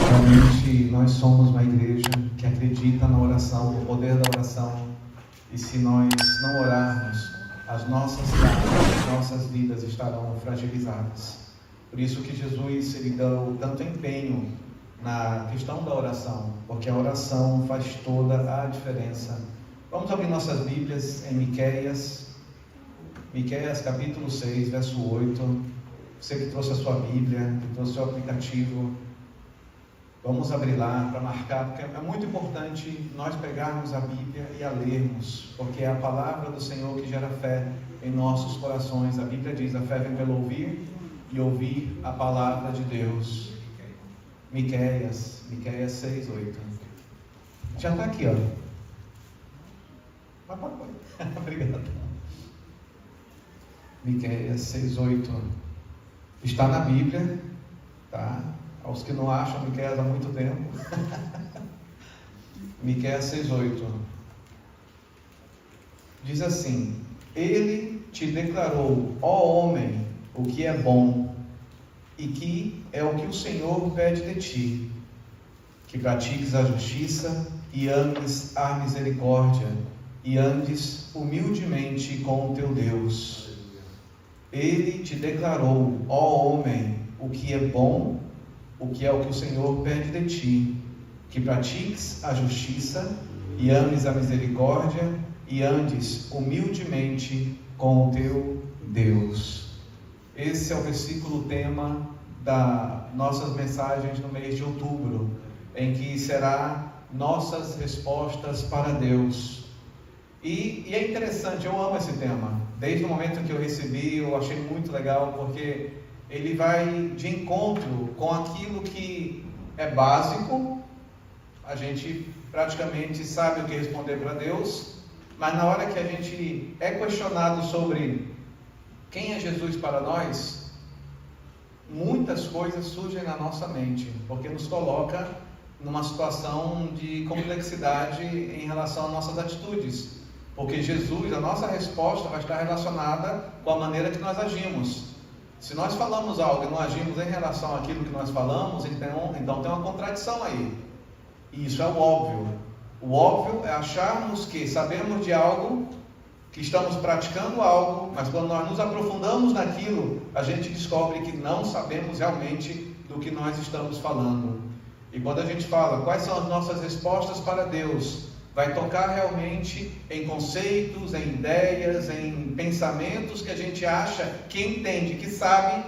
Realmente nós somos uma igreja que acredita na oração, no poder da oração, e se nós não orarmos, as nossas casas, as nossas vidas estarão fragilizadas. Por isso que Jesus ele deu tanto empenho na questão da oração, porque a oração faz toda a diferença. Vamos abrir nossas Bíblias em Miqueias capítulo 6, verso 8. Você que trouxe a sua Bíblia, que trouxe o seu aplicativo, vamos abrir lá para marcar, porque é muito importante nós pegarmos a Bíblia e a lermos, porque é a palavra do Senhor que gera fé em nossos corações. A Bíblia diz: a fé vem pelo ouvir e ouvir a palavra de Deus. Miqueias 6, 8. Já está aqui, ó. Mas pode. Obrigado. Miqueias 6, 8. Está na Bíblia, tá? Aos que não acham Miqueias há muito tempo. Miqueias 6, 8. Diz assim: Ele te declarou, ó homem, o que é bom, e que é o que o Senhor pede de ti, que pratiques a justiça e ames a misericórdia, e andes humildemente com o teu Deus. Ele te declarou, ó homem, o que é bom, o que é o que o Senhor pede de ti, que pratiques a justiça e ames a misericórdia, e andes humildemente com o teu Deus. Esse é o versículo tema das nossas mensagens no mês de outubro, em que será nossas respostas para Deus. E é interessante, eu amo esse tema. Desde o momento que eu recebi, eu achei muito legal, porque ele vai de encontro com aquilo que é básico. A gente praticamente sabe o que responder para Deus, mas na hora que a gente é questionado sobre quem é Jesus para nós, muitas coisas surgem na nossa mente, porque nos coloca numa situação de complexidade em relação às nossas atitudes, porque Jesus, a nossa resposta vai estar relacionada com a maneira que nós agimos. Se nós falamos algo e não agimos em relação àquilo que nós falamos, então tem uma contradição aí, e isso é o óbvio. O óbvio é acharmos que sabemos de algo, que estamos praticando algo, mas quando nós nos aprofundamos naquilo, a gente descobre que não sabemos realmente do que nós estamos falando. E quando a gente fala quais são as nossas respostas para Deus, vai tocar realmente em conceitos, em ideias, em pensamentos que a gente acha que entende, que sabe,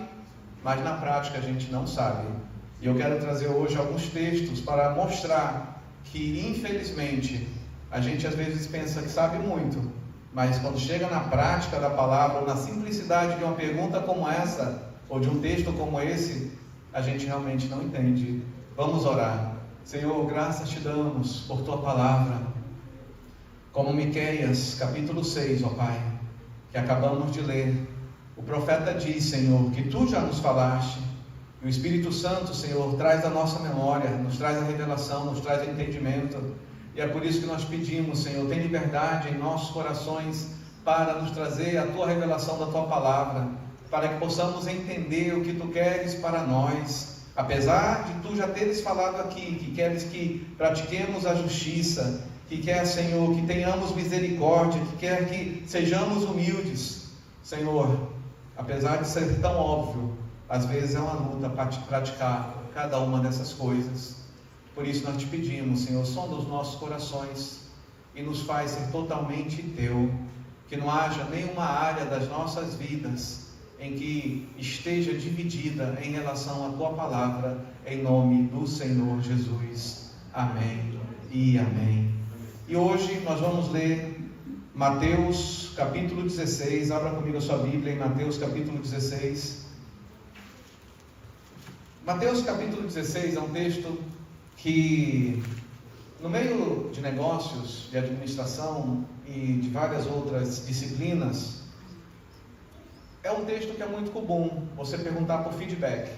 mas na prática a gente não sabe. E eu quero trazer hoje alguns textos para mostrar que, infelizmente, a gente às vezes pensa que sabe muito, mas quando chega na prática da palavra, ou na simplicidade de uma pergunta como essa, ou de um texto como esse, a gente realmente não entende. Vamos orar. Senhor, graças te damos por tua palavra, como Miqueias capítulo 6, ó Pai, que acabamos de ler. O profeta diz, Senhor, que tu já nos falaste, e o Espírito Santo, Senhor, traz a nossa memória, nos traz a revelação, nos traz o entendimento. E é por isso que nós pedimos, Senhor, tem liberdade em nossos corações para nos trazer a tua revelação da tua palavra, para que possamos entender o que tu queres para nós. Apesar de tu já teres falado aqui, que queres que pratiquemos a justiça, que quer, Senhor, que tenhamos misericórdia, que quer que sejamos humildes, Senhor, apesar de ser tão óbvio, às vezes é uma luta para praticar cada uma dessas coisas. Por isso nós te pedimos, Senhor, sonda os nossos corações e nos faz ser totalmente teu, que não haja nenhuma área das nossas vidas em que esteja dividida em relação à tua palavra, em nome do Senhor Jesus. Amém e amém. E hoje nós vamos ler Mateus capítulo 16, abra comigo a sua Bíblia em Mateus capítulo 16. Mateus capítulo 16 é um texto que, no meio de negócios, de administração e de várias outras disciplinas, é um texto que é muito comum você perguntar por feedback,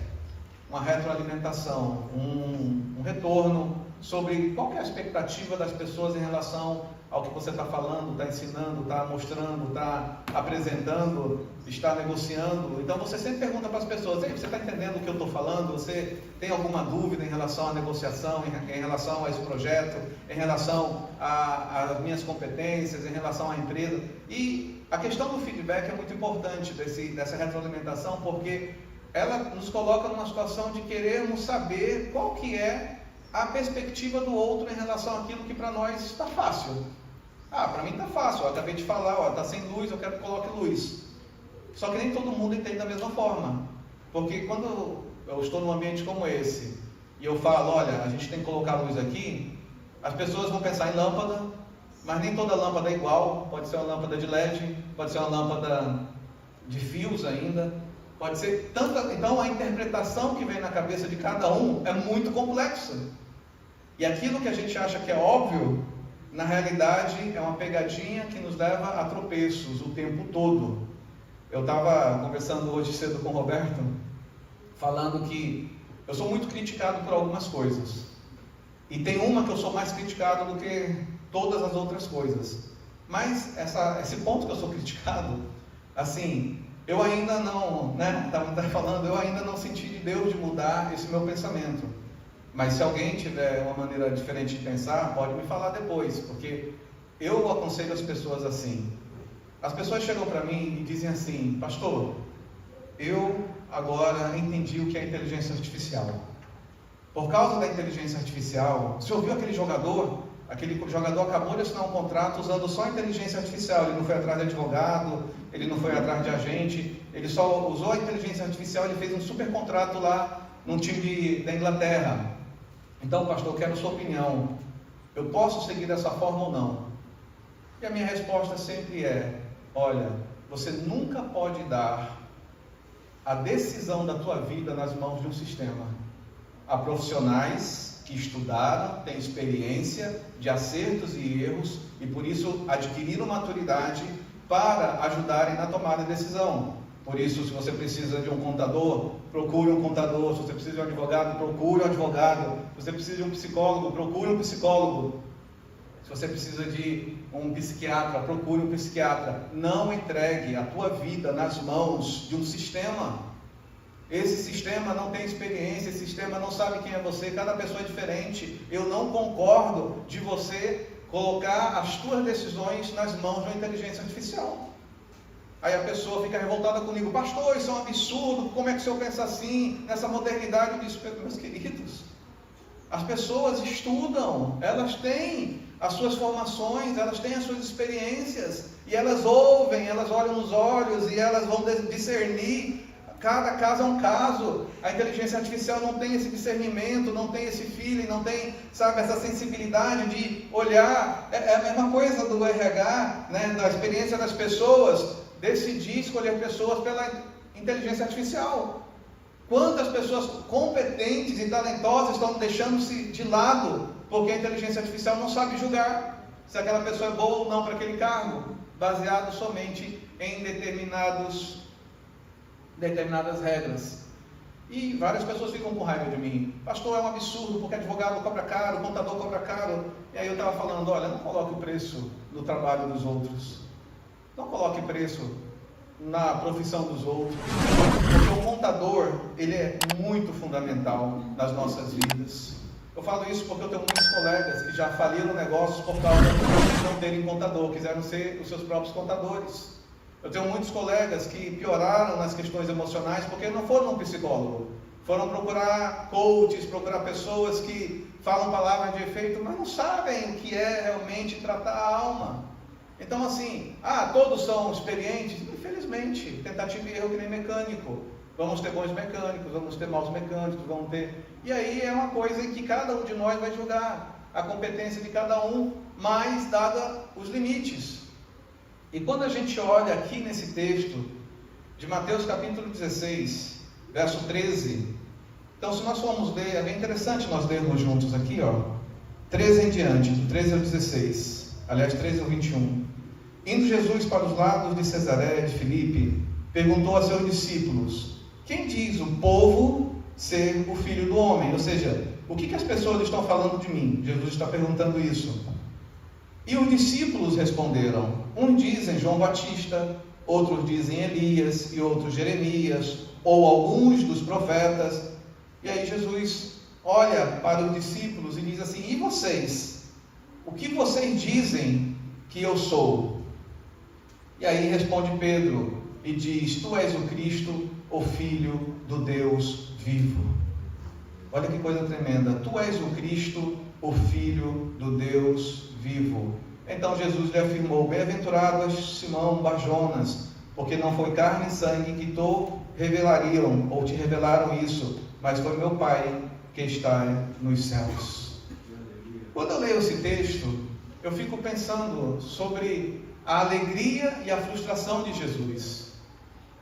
uma retroalimentação, um retorno sobre qual que é a expectativa das pessoas em relação ao que você está falando, está ensinando, está mostrando, está apresentando, está negociando. Então você sempre pergunta para as pessoas: ei, você está entendendo o que eu estou falando? Você tem alguma dúvida em relação à negociação, em relação a esse projeto, em relação às minhas competências, em relação à empresa? E a questão do feedback é muito importante, dessa retroalimentação, porque ela nos coloca numa situação de querermos saber qual que é a perspectiva do outro em relação àquilo que para nós está fácil. Para mim está fácil, eu acabei de falar, está sem luz, eu quero que coloque luz. Só que nem todo mundo entende da mesma forma, porque quando eu estou num ambiente como esse e eu falo: olha, a gente tem que colocar luz aqui, as pessoas vão pensar em lâmpada, mas nem toda lâmpada é igual. Pode ser uma lâmpada de LED, pode ser uma lâmpada de fios ainda, pode ser tanta. Então a interpretação que vem na cabeça de cada um é muito complexa, e aquilo que a gente acha que é óbvio, na realidade é uma pegadinha que nos leva a tropeços o tempo todo. Eu estava conversando hoje cedo com o Roberto, falando que eu sou muito criticado por algumas coisas, e tem uma que eu sou mais criticado do que todas as outras coisas. Mas esse ponto que eu sou criticado, assim, eu ainda não, estava falando, eu ainda não senti de Deus de mudar esse meu pensamento. Mas se alguém tiver uma maneira diferente de pensar, pode me falar depois, porque eu aconselho as pessoas assim. As pessoas chegam para mim e dizem assim: pastor, eu agora entendi o que é inteligência artificial. Por causa da inteligência artificial, você ouviu aquele jogador? Aquele jogador acabou de assinar um contrato usando só a inteligência artificial. Ele não foi atrás de advogado, ele não foi atrás de agente, ele só usou a inteligência artificial. Ele fez um super contrato lá num time da Inglaterra. Então, pastor, eu quero a sua opinião. Eu posso seguir dessa forma ou não? E a minha resposta sempre é: olha, você nunca pode dar a decisão da tua vida nas mãos de um sistema. Há profissionais que estudaram, têm experiência de acertos e erros, e por isso adquiriram maturidade para ajudarem na tomada de decisão. Por isso, se você precisa de um contador, procure um contador. Se você precisa de um advogado, procure um advogado. Se você precisa de um psicólogo, procure um psicólogo. Se você precisa de um psiquiatra, procure um psiquiatra. Não entregue a tua vida nas mãos de um sistema. Esse sistema não tem experiência, esse sistema não sabe quem é você, cada pessoa é diferente. Eu não concordo de você colocar as tuas decisões nas mãos de uma inteligência artificial. Aí a pessoa fica revoltada comigo: pastor, isso é um absurdo, como é que o senhor pensa assim, nessa modernidade? Eu disse: meus queridos, as pessoas estudam, elas têm as suas formações, elas têm as suas experiências, e elas ouvem, elas olham nos olhos, e elas vão discernir. Cada caso é um caso. A inteligência artificial não tem esse discernimento, não tem esse feeling, não tem, essa sensibilidade de olhar. É a mesma coisa do RH, da experiência das pessoas. Decidir escolher pessoas pela inteligência artificial. Quantas pessoas competentes e talentosas estão deixando-se de lado porque a inteligência artificial não sabe julgar se aquela pessoa é boa ou não para aquele cargo, baseado somente em determinadas regras. E várias pessoas ficam com raiva de mim: pastor, é um absurdo, porque advogado cobra caro, contador cobra caro. E aí eu estava falando: olha, não coloque o preço no trabalho dos outros, não coloque preço na profissão dos outros, porque o contador, ele é muito fundamental nas nossas vidas. Eu falo isso porque eu tenho muitos colegas que já faliram negócios por causa de não terem contador, quiseram ser os seus próprios contadores. Eu tenho muitos colegas que pioraram nas questões emocionais porque não foram um psicólogo, foram procurar coaches, procurar pessoas que falam palavras de efeito, mas não sabem o que é realmente tratar a alma. Então assim, todos são experientes? Infelizmente, tentativa e erro que nem mecânico. Vamos ter bons mecânicos, vamos ter maus mecânicos, vamos ter... E aí é uma coisa em que cada um de nós vai julgar a competência de cada um, mas dada os limites. E quando a gente olha aqui nesse texto de Mateus capítulo 16, verso 13, então se nós formos ler, é bem interessante nós lermos juntos aqui, 13 em diante, do 13 ao 16, aliás 13 ao 21. Indo Jesus para os lados de Cesaré de Filipe, perguntou a seus discípulos: quem diz o povo ser o Filho do Homem. Ou seja, o que as pessoas estão falando de mim? Jesus está perguntando isso. E os discípulos responderam. Uns dizem João Batista, outros dizem Elias e outros Jeremias, ou alguns dos profetas. E aí Jesus olha para os discípulos e diz assim: e vocês? O que vocês dizem que eu sou? E aí responde Pedro e diz: tu és o Cristo, o Filho do Deus vivo. Olha que coisa tremenda. Tu és o Cristo, o Filho do Deus vivo. Então Jesus lhe afirmou: bem-aventuradas Simão Barjonas, porque não foi carne e sangue que te revelariam ou te revelaram isso, mas foi meu Pai que está nos céus. Quando eu leio esse texto, eu fico pensando sobre a alegria e a frustração de Jesus.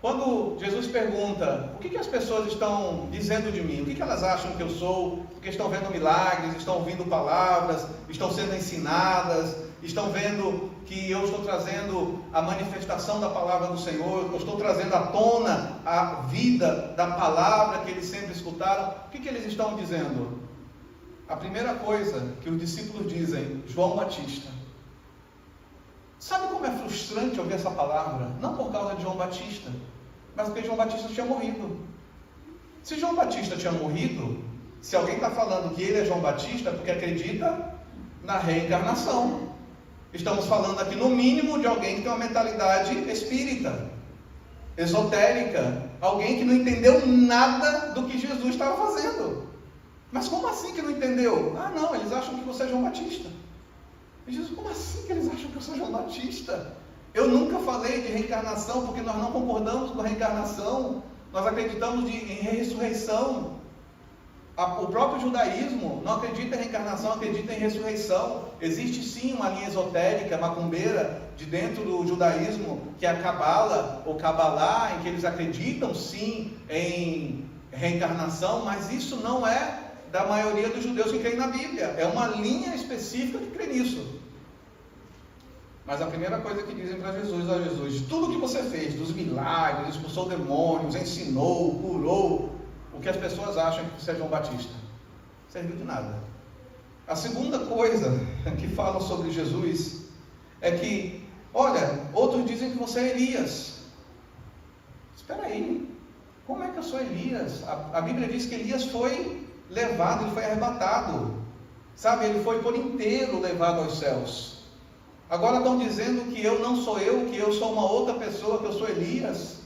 Quando Jesus pergunta: o que as pessoas estão dizendo de mim? O que elas acham que eu sou? Porque estão vendo milagres, estão ouvindo palavras, estão sendo ensinadas, estão vendo que eu estou trazendo a manifestação da palavra do Senhor, eu estou trazendo à tona a vida da palavra que eles sempre escutaram. O que eles estão dizendo? A primeira coisa que os discípulos dizem: João Batista. Sabe como é frustrante ouvir essa palavra? Não por causa de João Batista, mas porque João Batista tinha morrido. Se João Batista tinha morrido, se alguém está falando que ele é João Batista, é porque acredita na reencarnação. Estamos falando aqui no mínimo de alguém que tem uma mentalidade espírita, esotérica, alguém que não entendeu nada do que Jesus estava fazendo. Mas como assim que não entendeu? Ah não, eles acham que você é João Batista. E Jesus: como assim que eles acham que eu sou João Batista? Eu nunca falei de reencarnação, porque nós não concordamos com a reencarnação. Nós acreditamos em ressurreição. O próprio judaísmo não acredita em reencarnação, acredita em ressurreição. Existe sim uma linha esotérica, macumbeira, de dentro do judaísmo, que é a Cabala, ou Cabalá, em que eles acreditam sim em reencarnação, mas isso não é da maioria dos judeus que creem na Bíblia. É uma linha específica que crê nisso. Mas a primeira coisa que dizem para Jesus: ó Jesus, tudo que você fez, dos milagres, expulsou demônios, ensinou, curou, o que as pessoas acham que você é João Batista, serviu de nada. A segunda coisa que falam sobre Jesus é que, olha, outros dizem que você é Elias. Espera aí, como é que eu sou Elias? A Bíblia diz que Elias foi levado, ele foi arrebatado, sabe, ele foi por inteiro levado aos céus. Agora estão dizendo que eu não sou eu, que eu sou uma outra pessoa, que eu sou Elias,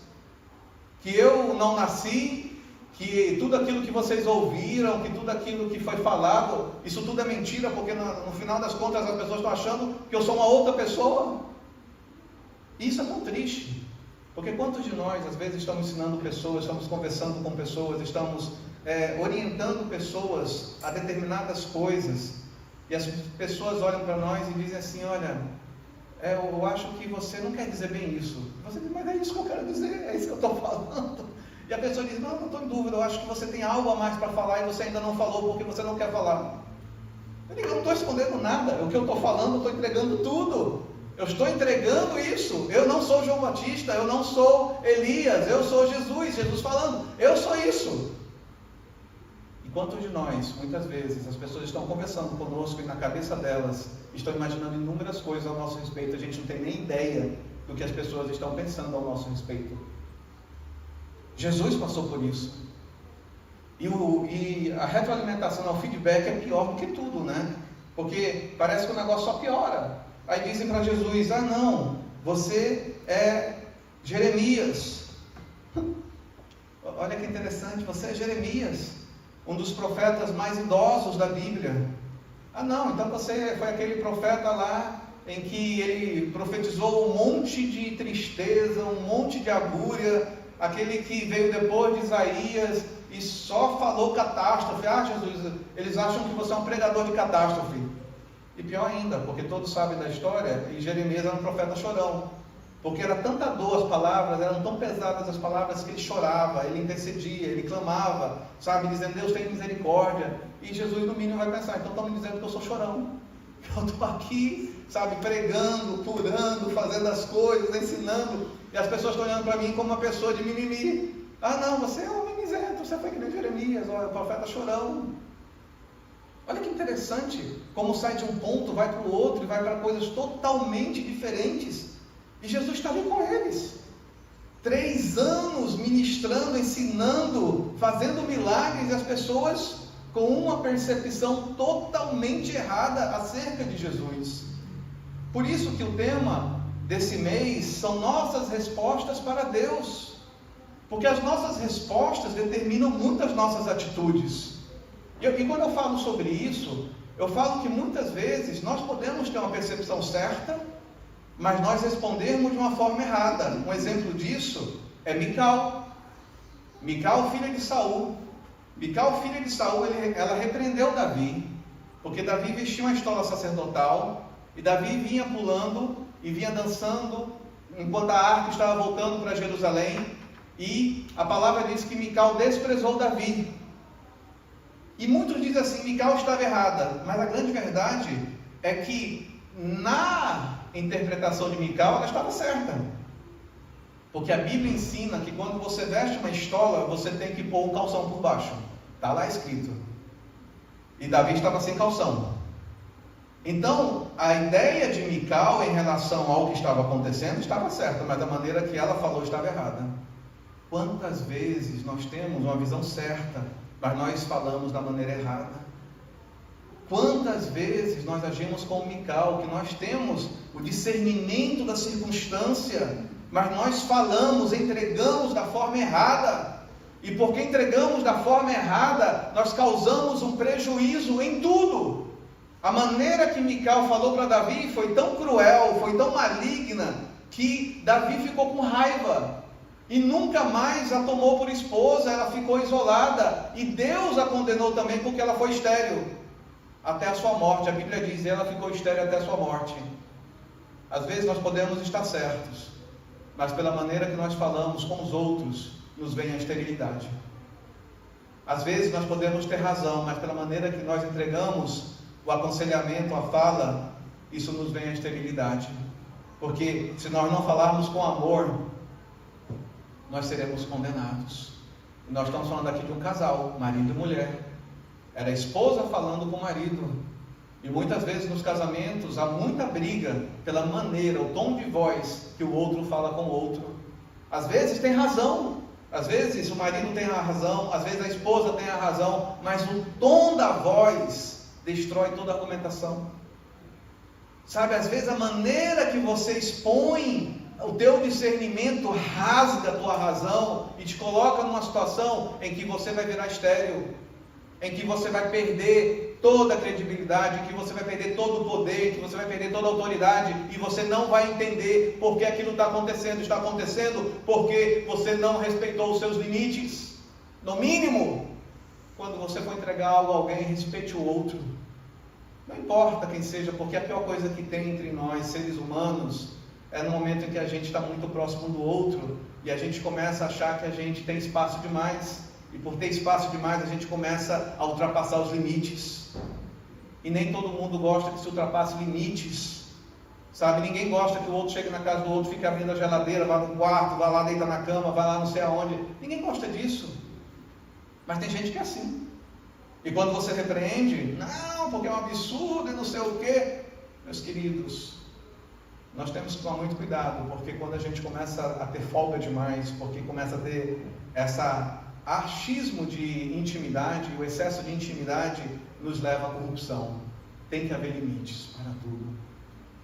que eu não nasci, que tudo aquilo que vocês ouviram, que tudo aquilo que foi falado, isso tudo é mentira, porque no final das contas as pessoas estão achando que eu sou uma outra pessoa. E isso é tão triste, porque quantos de nós às vezes estamos ensinando pessoas, estamos conversando com pessoas, estamos orientando pessoas a determinadas coisas, e as pessoas olham para nós e dizem assim: olha, eu acho que você não quer dizer bem isso. Você diz: mas é isso que eu quero dizer, é isso que eu estou falando. E a pessoa diz: não estou em dúvida, eu acho que você tem algo a mais para falar e você ainda não falou porque você não quer falar. Eu digo: eu não estou escondendo nada, o que eu estou falando, eu estou entregando tudo. Eu estou entregando isso. Eu não sou João Batista, eu não sou Elias, eu sou Jesus. Jesus falando: eu sou isso. E quantos de nós, muitas vezes, as pessoas estão conversando conosco e na cabeça delas estão imaginando inúmeras coisas ao nosso respeito, a gente não tem nem ideia do que as pessoas estão pensando ao nosso respeito. Jesus passou por isso. E a retroalimentação, o feedback é pior do que tudo, né? Porque parece que o negócio só piora. Aí dizem para Jesus: ah não, você é Jeremias. Olha que interessante, você é Jeremias, um dos profetas mais idosos da Bíblia. Ah não, então você foi aquele profeta lá em que ele profetizou um monte de tristeza, um monte de agúria, aquele que veio depois de Isaías e só falou catástrofe. Ah Jesus, eles acham que você é um pregador de catástrofe. E pior ainda, porque todos sabem da história, e Jeremias era um profeta chorão, porque era tanta dor, as palavras eram tão pesadas, as palavras, que ele chorava, ele intercedia, ele clamava, sabe, dizendo: Deus tem misericórdia. E Jesus no mínimo vai pensar: então estão me dizendo que eu sou chorão, eu estou aqui, sabe, pregando, curando, fazendo as coisas, ensinando, e as pessoas estão olhando para mim como uma pessoa de mimimi. Ah, não, você é um mimizento, você foi que nem Jeremias, olha, o profeta chorão. Olha que interessante, como sai de um ponto, vai para o outro, e vai para coisas totalmente diferentes. E Jesus está ali com eles. 3 anos ministrando, ensinando, fazendo milagres, e as pessoas com uma percepção totalmente errada acerca de Jesus. Por isso que o tema desse mês são nossas respostas para Deus. Porque as nossas respostas determinam muito as nossas atitudes. E quando eu falo sobre isso, eu falo que muitas vezes nós podemos ter uma percepção certa, mas nós respondermos de uma forma errada. Um exemplo disso é Mical. Mical, filha de Saul. Mical, filha de Saul, ela repreendeu Davi, porque Davi vestia uma estola sacerdotal, e Davi vinha pulando e vinha dançando, enquanto a arca estava voltando para Jerusalém, e a palavra diz que Mical desprezou Davi. E muitos dizem assim, Mical estava errada, mas a grande verdade é que na interpretação de Mical ela estava certa. Porque a Bíblia ensina que quando você veste uma estola, você tem que pôr um calção por baixo. Está lá escrito. E Davi estava sem calção. Então, a ideia de Mical em relação ao que estava acontecendo estava certa, mas a maneira que ela falou estava errada. Quantas vezes nós temos uma visão certa, mas nós falamos da maneira errada? Quantas vezes nós agimos como Mical, que nós temos o discernimento da circunstância, mas nós falamos, entregamos da forma errada, e porque entregamos da forma errada, nós causamos um prejuízo em tudo. A maneira que Mical falou para Davi foi tão cruel, foi tão maligna, que Davi ficou com raiva, e nunca mais a tomou por esposa, ela ficou isolada, e Deus a condenou também porque ela foi estéril, até a sua morte. A Bíblia diz, ela ficou estéril até a sua morte. Às vezes nós podemos estar certos, mas pela maneira que nós falamos com os outros, nos vem a esterilidade. Às vezes nós podemos ter razão, mas pela maneira que nós entregamos o aconselhamento, a fala, isso nos vem a esterilidade. Porque se nós não falarmos com amor, nós seremos condenados. E nós estamos falando aqui de um casal, marido e mulher. Era a esposa falando com o marido. E muitas vezes nos casamentos há muita briga pela maneira, o tom de voz que o outro fala com o outro. Às vezes tem razão, às vezes o marido tem a razão, às vezes a esposa tem a razão, mas o tom da voz destrói toda a argumentação. Sabe, às vezes a maneira que você expõe o teu discernimento rasga a tua razão e te coloca numa situação em que você vai virar estéril, em que você vai perder toda a credibilidade, que você vai perder todo o poder, que você vai perder toda a autoridade, e você não vai entender porque aquilo está acontecendo porque você não respeitou os seus limites. No mínimo, quando você for entregar algo a alguém, respeite o outro. Não importa quem seja, porque a pior coisa que tem entre nós, seres humanos, é no momento em que a gente está muito próximo do outro, e a gente começa a achar que a gente tem espaço demais, e por ter espaço demais, a gente começa a ultrapassar os limites. E nem todo mundo gosta que se ultrapasse limites, sabe? Ninguém gosta que o outro chegue na casa do outro, fique abrindo a geladeira, vá no quarto, vá lá, deita na cama, vá lá não sei aonde. Ninguém gosta disso. Mas tem gente que é assim. E quando você repreende, não, porque é um absurdo e não sei o quê. Meus queridos, nós temos que tomar muito cuidado, porque quando a gente começa a ter folga demais, porque começa a ter essa achismo de intimidade, o excesso de intimidade nos leva à corrupção. Tem que haver limites para tudo.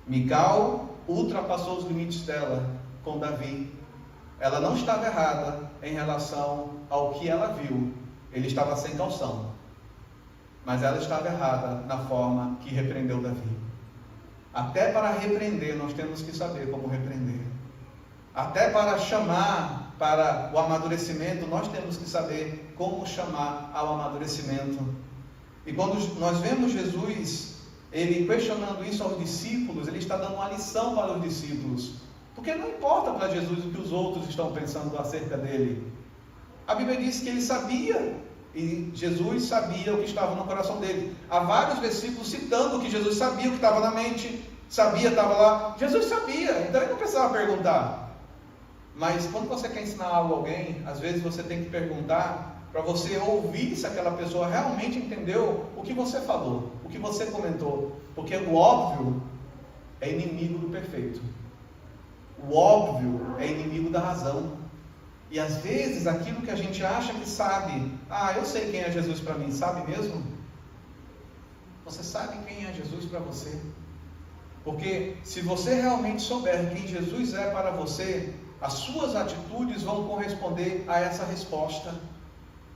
Mical ultrapassou os limites dela com Davi. Ela não estava errada em relação ao que ela viu. Ele estava sem calção. Mas ela estava errada na forma que repreendeu Davi. Até para repreender, nós temos que saber como repreender. Até para chamar para o amadurecimento, nós temos que saber como chamar ao amadurecimento. E quando nós vemos Jesus, ele questionando isso aos discípulos, ele está dando uma lição para os discípulos. Porque não importa para Jesus o que os outros estão pensando acerca dele. A Bíblia diz que ele sabia, e Jesus sabia o que estava no coração dele. Há vários versículos citando que Jesus sabia o que estava na mente, sabia, estava lá. Jesus sabia, então ele não precisava perguntar. Mas quando você quer ensinar algo a alguém, às vezes você tem que perguntar para você ouvir se aquela pessoa realmente entendeu o que você falou, o que você comentou. Porque o óbvio é inimigo do perfeito. O óbvio é inimigo da razão. E às vezes aquilo que a gente acha que sabe, eu sei quem é Jesus para mim, sabe mesmo? Você sabe quem é Jesus para você? Porque se você realmente souber quem Jesus é para você, as suas atitudes vão corresponder a essa resposta.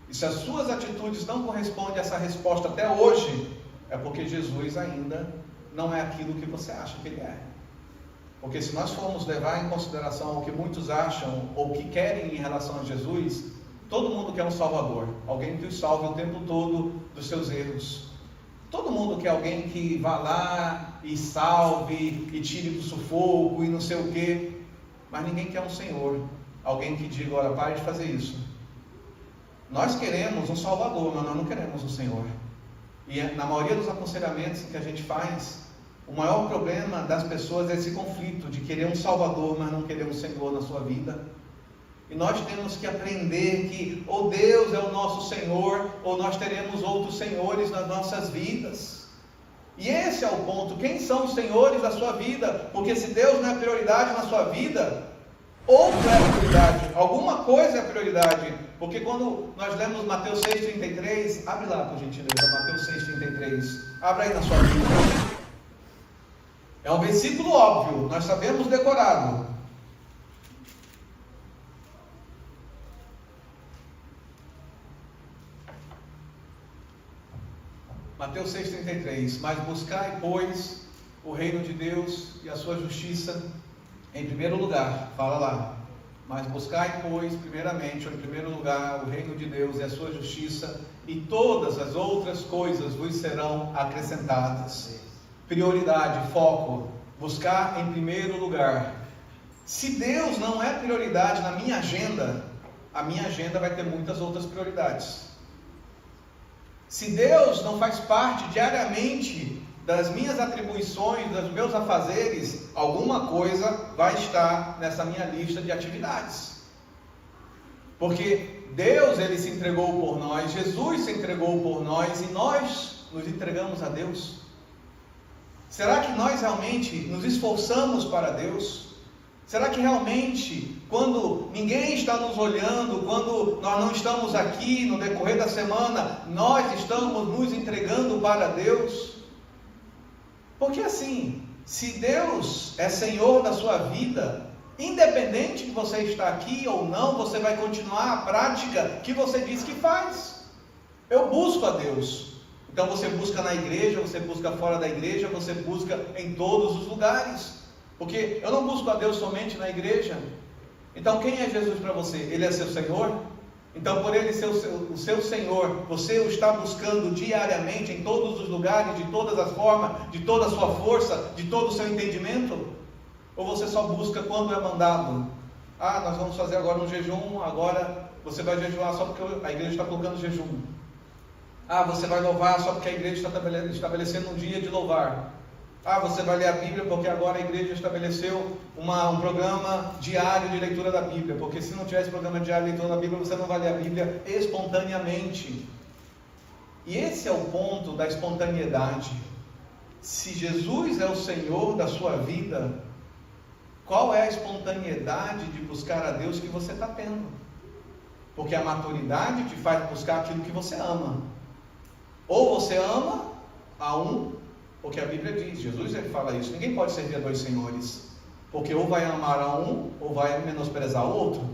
E se as suas atitudes não correspondem a essa resposta até hoje, é porque Jesus ainda não é aquilo que você acha que ele é. Porque se nós formos levar em consideração o que muitos acham ou que querem em relação a Jesus, todo mundo quer um salvador, alguém que os salve o tempo todo dos seus erros. Todo mundo quer alguém que vá lá e salve e tire do sufoco e não sei o quê. Mas ninguém quer um Senhor, alguém que diga, olha, pare de fazer isso. Nós queremos um Salvador, mas nós não queremos um Senhor. E na maioria dos aconselhamentos que a gente faz, o maior problema das pessoas é esse conflito de querer um Salvador, mas não querer um Senhor na sua vida. E nós temos que aprender que ou Deus é o nosso Senhor, ou nós teremos outros senhores nas nossas vidas. E esse é o ponto. Quem são os senhores da sua vida? Porque se Deus não é prioridade na sua vida, outro é prioridade, alguma coisa é prioridade. Porque quando nós lemos Mateus 6,33, abre lá por gentileza, Mateus 6,33, abra aí na sua Bíblia. É um versículo óbvio, nós sabemos decorado. Mateus 6,33, mas buscai, pois, o reino de Deus e a sua justiça em primeiro lugar, fala lá, mas buscai, pois, primeiramente, ou em primeiro lugar, o reino de Deus e a sua justiça, e todas as outras coisas vos serão acrescentadas. Prioridade, foco, buscar em primeiro lugar. Se Deus não é prioridade na minha agenda, a minha agenda vai ter muitas outras prioridades. Se Deus não faz parte diariamente das minhas atribuições, dos meus afazeres, alguma coisa vai estar nessa minha lista de atividades. Porque Deus, Ele se entregou por nós, Jesus se entregou por nós e nós nos entregamos a Deus. Será que nós realmente nos esforçamos para Deus? Será que realmente, quando ninguém está nos olhando, quando nós não estamos aqui no decorrer da semana, nós estamos nos entregando para Deus? Porque assim, se Deus é Senhor da sua vida, independente de você estar aqui ou não, você vai continuar a prática que você diz que faz. Eu busco a Deus. Então você busca na igreja, você busca fora da igreja, você busca em todos os lugares. Porque eu não busco a Deus somente na igreja. Então quem é Jesus para você? Ele é seu Senhor? Então por Ele ser o seu Senhor, você o está buscando diariamente, em todos os lugares, de todas as formas, de toda a sua força, de todo o seu entendimento? Ou você só busca quando é mandado? Nós vamos fazer agora um jejum, agora você vai jejuar só porque a igreja está colocando jejum. Você vai louvar só porque a igreja está estabelecendo um dia de louvar. Você vai ler a Bíblia porque agora a igreja estabeleceu um programa diário de leitura da Bíblia. Porque se não tivesse programa diário de leitura da Bíblia, você não vai ler a Bíblia espontaneamente. E esse é o ponto da espontaneidade. Se Jesus é o Senhor da sua vida, qual é a espontaneidade de buscar a Deus que você está tendo? Porque a maturidade te faz buscar aquilo que você ama. Ou você ama a um, porque a Bíblia diz, Jesus ele fala isso, ninguém pode servir a dois senhores, porque ou vai amar a um, ou vai menosprezar o outro.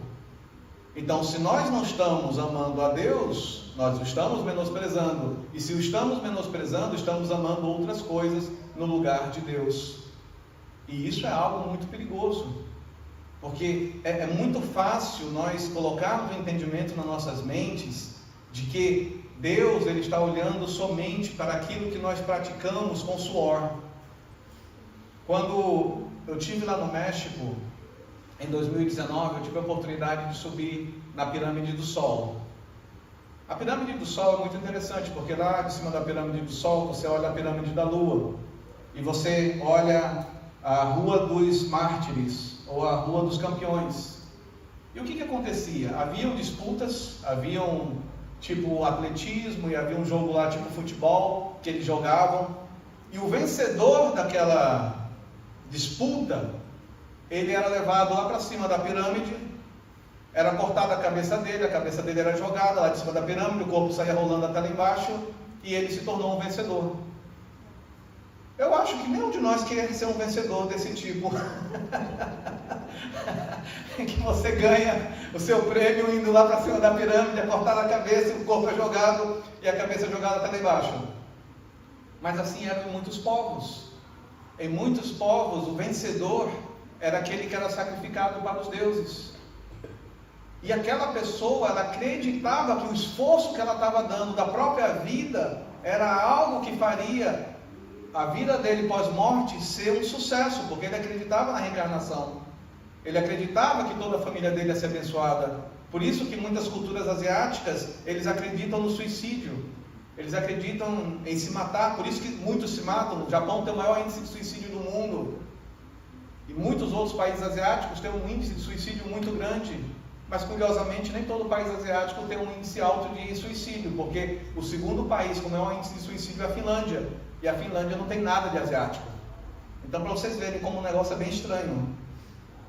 Então se nós não estamos amando a Deus, nós o estamos menosprezando, e se o estamos menosprezando, estamos amando outras coisas no lugar de Deus, e isso é algo muito perigoso, porque é muito fácil nós colocarmos o entendimento nas nossas mentes, de que Deus ele está olhando somente para aquilo que nós praticamos com suor. Quando eu estive lá no México, em 2019, eu tive a oportunidade de subir na Pirâmide do Sol. A Pirâmide do Sol é muito interessante, porque lá de cima da Pirâmide do Sol, você olha a Pirâmide da Lua, e você olha a Rua dos Mártires, ou a Rua dos Campeões. E o que acontecia? Haviam disputas, haviam tipo atletismo, e havia um jogo lá tipo futebol, que eles jogavam, e o vencedor daquela disputa, ele era levado lá para cima da pirâmide, era cortada a cabeça dele era jogada lá de cima da pirâmide, o corpo saía rolando até lá embaixo, e ele se tornou um vencedor. Eu acho que nenhum de nós quer ser um vencedor desse tipo. Que você ganha o seu prêmio indo lá para cima da pirâmide, é cortada a cabeça, o corpo é jogado e a cabeça é jogada até lá embaixo. Mas assim era em muitos povos. Em muitos povos, o vencedor era aquele que era sacrificado para os deuses. E aquela pessoa, ela acreditava que o esforço que ela estava dando da própria vida era algo que faria a vida dele pós-morte ser um sucesso, porque ele acreditava na reencarnação. Ele acreditava que toda a família dele ia ser abençoada. Por isso que muitas culturas asiáticas, eles acreditam no suicídio. Eles acreditam em se matar, por isso que muitos se matam. O Japão tem o maior índice de suicídio do mundo. E muitos outros países asiáticos têm um índice de suicídio muito grande. Mas, curiosamente, nem todo país asiático tem um índice alto de suicídio, porque o segundo país com o maior índice de suicídio é a Finlândia. E a Finlândia não tem nada de asiático. Então, para vocês verem como o negócio é bem estranho.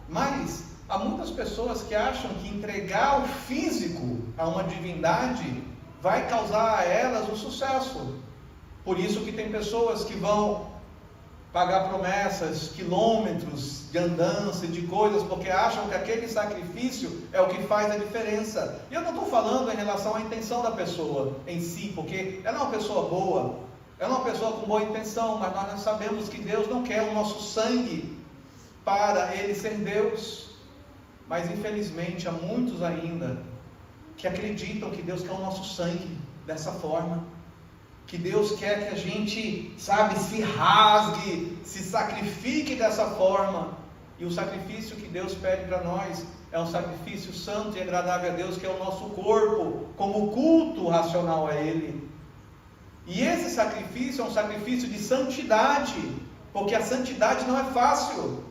Mas, há muitas pessoas que acham que entregar o físico a uma divindade vai causar a elas um sucesso. Por isso que tem pessoas que vão pagar promessas, quilômetros de andança, de coisas, porque acham que aquele sacrifício é o que faz a diferença. E eu não estou falando em relação à intenção da pessoa em si, porque ela é uma pessoa boa, ela é uma pessoa com boa intenção, mas nós sabemos que Deus não quer o nosso sangue para Ele ser Deus. Mas infelizmente há muitos ainda que acreditam que Deus quer o nosso sangue dessa forma, que Deus quer que a gente, se rasgue, se sacrifique dessa forma. E o sacrifício que Deus pede para nós é um sacrifício santo e agradável a Deus, que é o nosso corpo, como culto racional a Ele. E esse sacrifício é um sacrifício de santidade, porque a santidade não é fácil.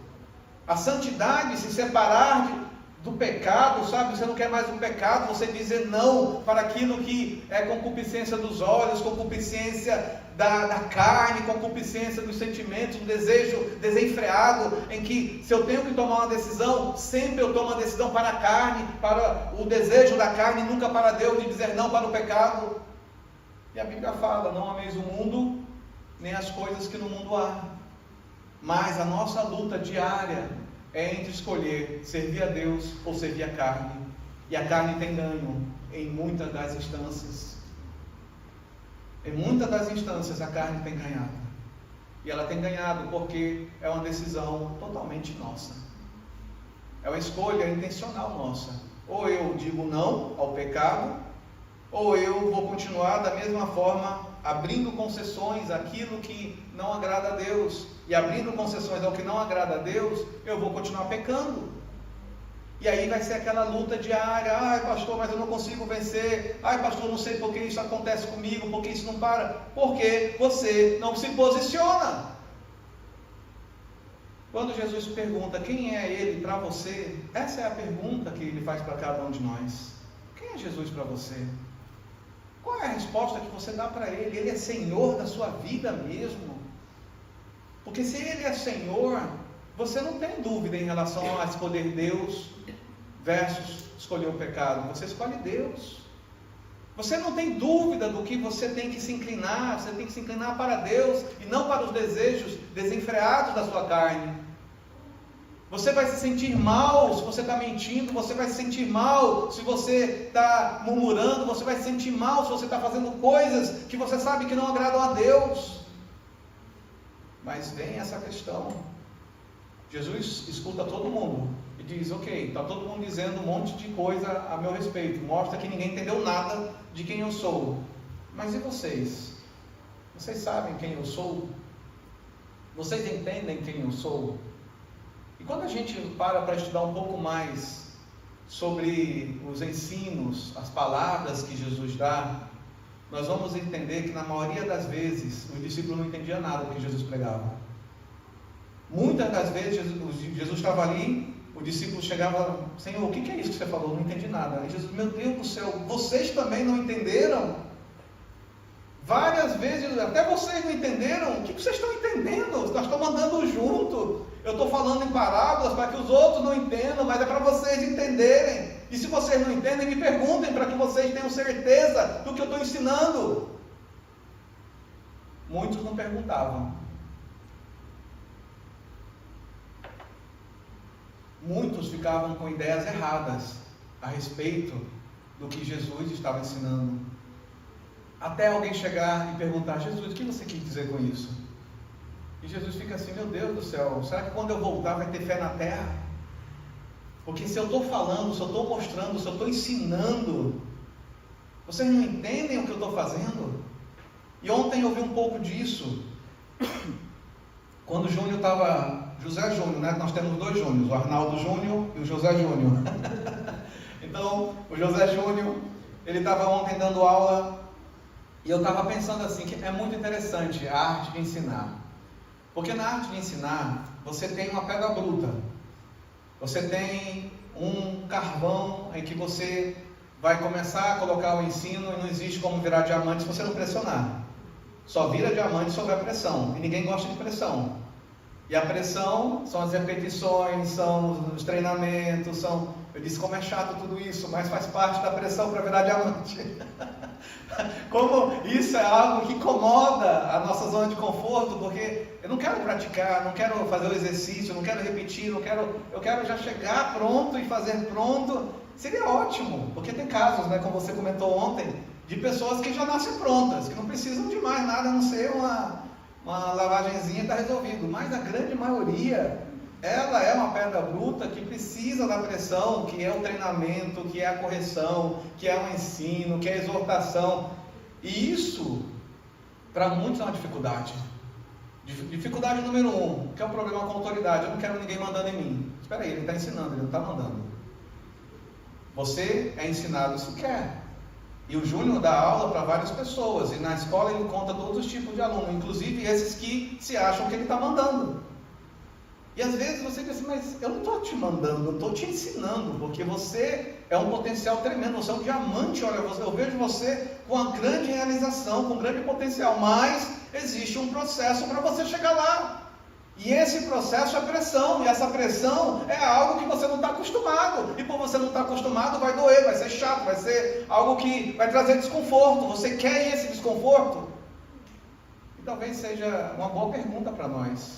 A santidade, se separar do pecado, você não quer mais um pecado, você dizer não para aquilo que é concupiscência dos olhos, concupiscência da carne, concupiscência dos sentimentos, um desejo desenfreado, em que se eu tenho que tomar uma decisão, sempre eu tomo uma decisão para a carne, para o desejo da carne, nunca para Deus, de dizer não para o pecado. E a Bíblia fala, não ameis o mundo, nem as coisas que no mundo há. Mas a nossa luta diária é entre escolher servir a Deus ou servir a carne. E a carne tem ganho em muitas das instâncias. Em muitas das instâncias a carne tem ganhado. E ela tem ganhado porque é uma decisão totalmente nossa. É uma escolha intencional nossa. Ou eu digo não ao pecado, ou eu vou continuar da mesma forma, abrindo concessões àquilo que não agrada a Deus. E abrindo concessões ao que não agrada a Deus, eu vou continuar pecando. E aí vai ser aquela luta diária. Ai pastor, mas eu não consigo vencer. Ai pastor, não sei por que isso acontece comigo, porque isso não para. Porque você não se posiciona. Quando Jesus pergunta quem é Ele para você, essa é a pergunta que Ele faz para cada um de nós. Quem é Jesus para você? Qual é a resposta que você dá para Ele? Ele é Senhor da sua vida mesmo? Porque se Ele é Senhor, você não tem dúvida em relação a escolher Deus versus escolher o pecado. Você escolhe Deus. Você não tem dúvida do que você tem que se inclinar. Você tem que se inclinar para Deus e não para os desejos desenfreados da sua carne. Você vai se sentir mal se você está mentindo. Você vai se sentir mal se você está murmurando. Você vai se sentir mal se você está fazendo coisas que você sabe que não agradam a Deus. Mas vem essa questão. Jesus escuta todo mundo e diz, ok, está todo mundo dizendo um monte de coisa a meu respeito, mostra que ninguém entendeu nada de quem eu sou. Mas e vocês? Vocês sabem quem eu sou? Vocês entendem quem eu sou? E quando a gente para estudar um pouco mais sobre os ensinos, as palavras que Jesus dá, nós vamos entender que na maioria das vezes os discípulos não entendiam nada do que Jesus pregava. Muitas das vezes Jesus estava ali o discípulo chegava: Senhor, o que é isso que você falou? Não entendi nada. Aí Jesus: meu Deus do céu, vocês também não entenderam? Várias vezes, até vocês não entenderam. O que vocês estão entendendo? Nós estamos andando junto. Eu estou falando em parábolas para que os outros não entendam, mas é para vocês entenderem. E se vocês não entendem, me perguntem, para que vocês tenham certeza do que eu estou ensinando. Muitos não perguntavam. Muitos ficavam com ideias erradas a respeito do que Jesus estava ensinando. Até alguém chegar e perguntar: Jesus, o que você quis dizer com isso? E Jesus fica assim: meu Deus do céu, será que quando eu voltar vai ter fé na terra? Porque se eu estou falando, se eu estou mostrando, se eu estou ensinando, vocês não entendem o que eu estou fazendo? E ontem eu vi um pouco disso, quando o Júnior estava, José Júnior, né? Nós temos dois Júniors, o Arnaldo Júnior e o José Júnior. Então, o José Júnior, ele estava ontem dando aula, e eu estava pensando assim, que é muito interessante a arte de ensinar. Porque na arte de ensinar, você tem uma pedra bruta. Você tem um carvão em que você vai começar a colocar o ensino, e não existe como virar diamante se você não pressionar. Só vira diamante sob a pressão, e ninguém gosta de pressão. E a pressão são as repetições, são os treinamentos, eu disse como é chato tudo isso, mas faz parte da pressão para virar diamante. Como isso é algo que incomoda a nossa zona de conforto, porque eu não quero praticar, não quero fazer o exercício, não quero repetir, eu quero já chegar pronto e fazer pronto. Seria ótimo, porque tem casos, né, como você comentou ontem, de pessoas que já nascem prontas, que não precisam de mais nada a não ser uma lavagenzinha e está resolvido. Mas a grande maioria, ela é uma pedra bruta que precisa da pressão, que é o treinamento, que é a correção, que é o ensino, que é a exortação. E isso, para muitos, é uma dificuldade. Dificuldade número 1, que é o problema com a autoridade. Eu não quero ninguém mandando em mim. Espera aí, ele está ensinando, ele não está mandando. Você é ensinado se quer. E o Júnior dá aula para várias pessoas, e na escola ele conta todos os tipos de alunos, inclusive esses que se acham que ele está mandando. E às vezes você diz assim: mas eu não estou te mandando, eu estou te ensinando, porque você é um potencial tremendo, você é um diamante. Olha, eu vejo você com uma grande realização, com um grande potencial, mas existe um processo para você chegar lá. E esse processo é pressão, e essa pressão é algo que você não está acostumado, e por você não estar acostumado vai doer, vai ser chato, vai ser algo que vai trazer desconforto. Você quer esse desconforto? E talvez seja uma boa pergunta para nós: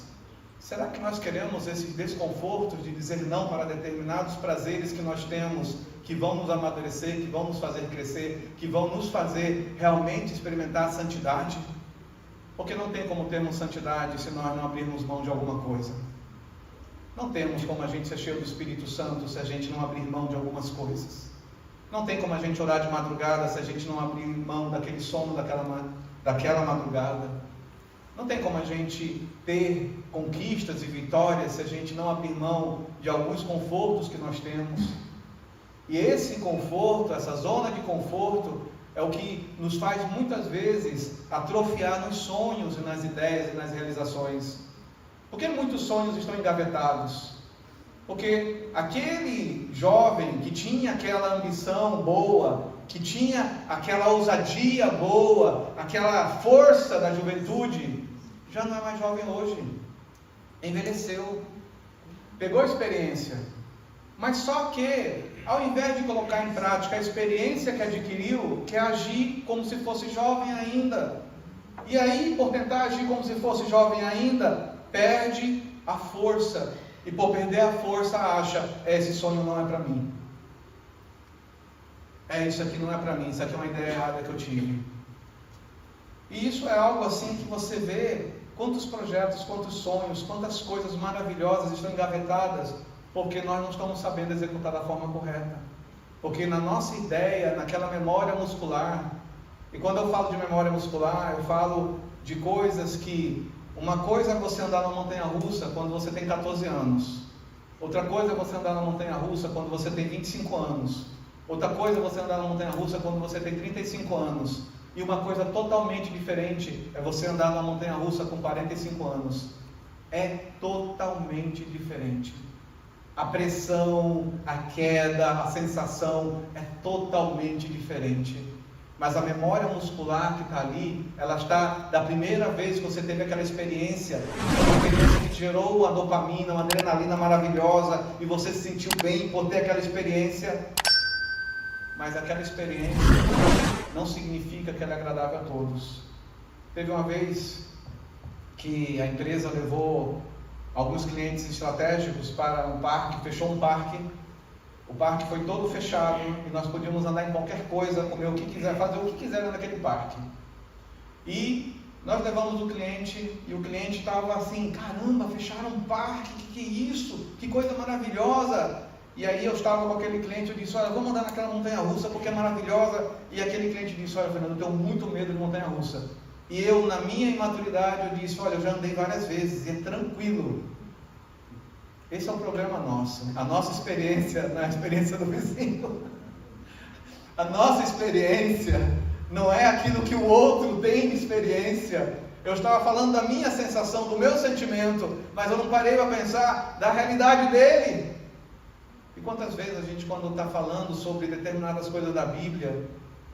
será que nós queremos esse desconforto de dizer não para determinados prazeres que nós temos, que vão nos amadurecer, que vão nos fazer crescer, que vão nos fazer realmente experimentar a santidade? Porque não tem como termos santidade se nós não abrirmos mão de alguma coisa. Não temos como a gente ser cheio do Espírito Santo se a gente não abrir mão de algumas coisas. Não tem como a gente orar de madrugada se a gente não abrir mão daquele sono daquela madrugada. Não tem como a gente ter conquistas e vitórias se a gente não abrir mão de alguns confortos que nós temos. E esse conforto, essa zona de conforto, é o que nos faz muitas vezes atrofiar nos sonhos e nas ideias e nas realizações. Por que muitos sonhos estão engavetados? Porque aquele jovem que tinha aquela ambição boa, que tinha aquela ousadia boa, aquela força da juventude, já não é mais jovem hoje. Envelheceu, pegou a experiência, mas só que ao invés de colocar em prática a experiência que adquiriu, quer agir como se fosse jovem ainda. E aí, por tentar agir como se fosse jovem ainda, perde a força. E por perder a força, acha: esse sonho não é para mim. Isso aqui não é para mim, isso aqui é uma ideia errada que eu tive. E isso é algo assim que você vê quantos projetos, quantos sonhos, quantas coisas maravilhosas estão engavetadas, porque nós não estamos sabendo executar da forma correta. Porque na nossa ideia, naquela memória muscular, e quando eu falo de memória muscular, eu falo de coisas que, uma coisa é você andar na montanha-russa quando você tem 14 anos, outra coisa é você andar na montanha-russa quando você tem 25 anos, outra coisa é você andar na montanha-russa quando você tem 35 anos, e uma coisa totalmente diferente é você andar na montanha-russa com 45 anos. É totalmente diferente. A pressão, a queda, a sensação é totalmente diferente. Mas a memória muscular que está ali, ela está da primeira vez que você teve aquela experiência que gerou a dopamina, uma adrenalina maravilhosa, e você se sentiu bem por ter aquela experiência. Mas aquela experiência não significa que ela é agradável a todos. Teve uma vez que a empresa levou alguns clientes estratégicos para um parque, fechou um parque. O parque foi todo fechado e nós podíamos andar em qualquer coisa, comer o que quiser, fazer o que quiser naquele parque. E nós levamos o cliente e o cliente estava assim: caramba, fecharam um parque, que é isso? Que coisa maravilhosa! E aí eu estava com aquele cliente, eu disse: olha, vamos andar naquela montanha-russa porque é maravilhosa. E aquele cliente disse: olha, Fernando, eu tenho muito medo de montanha-russa. E eu, na minha imaturidade, eu disse: olha, eu já andei várias vezes e é tranquilo. Esse é o problema nosso. A nossa experiência não é a experiência do vizinho. A nossa experiência não é aquilo que o outro tem de experiência. Eu estava falando da minha sensação, do meu sentimento, mas eu não parei para pensar da realidade dele. E quantas vezes a gente, quando está falando sobre determinadas coisas da Bíblia,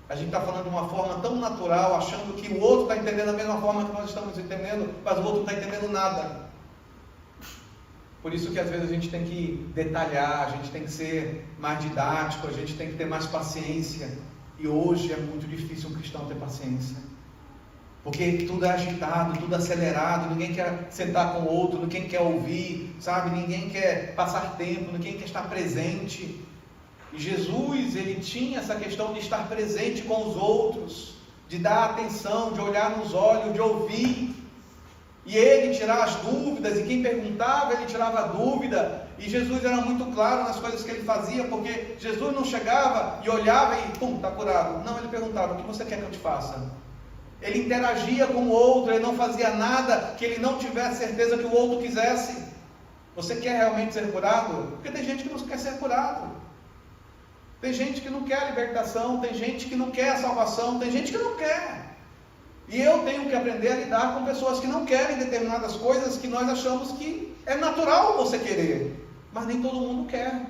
a gente está falando de uma forma tão natural, achando que o outro está entendendo da mesma forma que nós estamos entendendo, mas o outro não está entendendo nada. Por isso que às vezes a gente tem que detalhar, a gente tem que ser mais didático, a gente tem que ter mais paciência. E hoje é muito difícil um cristão ter paciência. Porque tudo é agitado, tudo acelerado, ninguém quer sentar com o outro, ninguém quer ouvir, sabe? Ninguém quer passar tempo, ninguém quer estar presente. E Jesus, ele tinha essa questão de estar presente com os outros, de dar atenção, de olhar nos olhos, de ouvir. E ele tirar as dúvidas, e quem perguntava, ele tirava a dúvida. E Jesus era muito claro nas coisas que ele fazia, porque Jesus não chegava e olhava e pum, está curado. Não, ele perguntava: o que você quer que eu te faça? Ele interagia com o outro, ele não fazia nada que ele não tivesse certeza que o outro quisesse. Você quer realmente ser curado? Porque tem gente que não quer ser curado. Tem gente que não quer a libertação, tem gente que não quer a salvação, tem gente que não quer. E eu tenho que aprender a lidar com pessoas que não querem determinadas coisas que nós achamos que é natural você querer, mas nem todo mundo quer.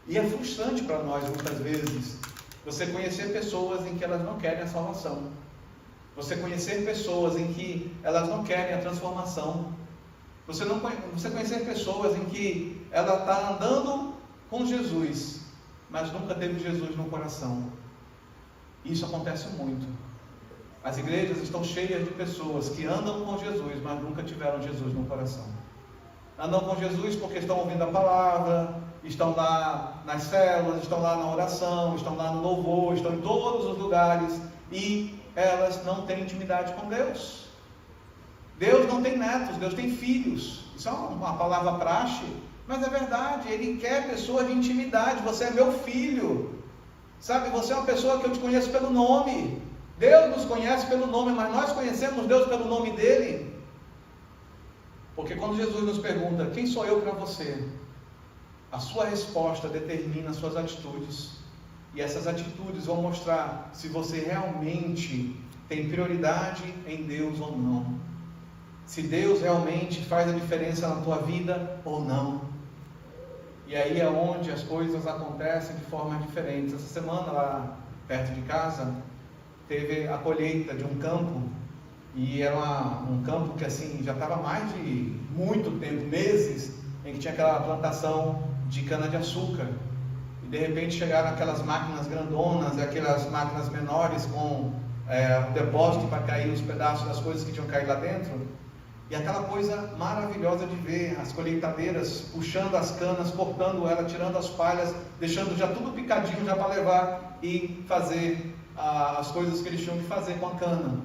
E é frustrante para nós muitas vezes você conhecer pessoas em que elas não querem a salvação, você conhecer pessoas em que elas não querem a transformação, você conhecer pessoas em que ela está andando com Jesus, mas nunca teve Jesus no coração. Isso acontece muito. As igrejas estão cheias de pessoas que andam com Jesus, mas nunca tiveram Jesus no coração. Andam com Jesus porque estão ouvindo a palavra, estão lá nas células, estão lá na oração, estão lá no louvor, estão em todos os lugares, e elas não têm intimidade com Deus. Deus não tem netos, Deus tem filhos. Isso é uma palavra praxe, mas é verdade. Ele quer pessoas de intimidade. Você é meu filho, sabe? Você é uma pessoa que eu te conheço pelo nome. Deus nos conhece pelo nome, mas nós conhecemos Deus pelo nome dele. Porque quando Jesus nos pergunta: quem sou eu para você? A sua resposta determina as suas atitudes. E essas atitudes vão mostrar se você realmente tem prioridade em Deus ou não. Se Deus realmente faz a diferença na tua vida ou não. E aí é onde as coisas acontecem de forma diferente. Essa semana lá perto de casa teve a colheita de um campo, e era um campo que assim já estava mais de muito tempo, meses, em que tinha aquela plantação de cana-de-açúcar, e de repente chegaram aquelas máquinas grandonas e aquelas máquinas menores com depósito para cair os pedaços das coisas que tinham caído lá dentro, e aquela coisa maravilhosa de ver as colheitadeiras puxando as canas, cortando ela, tirando as palhas, deixando já tudo picadinho já para levar e fazer as coisas que eles tinham que fazer com a cana.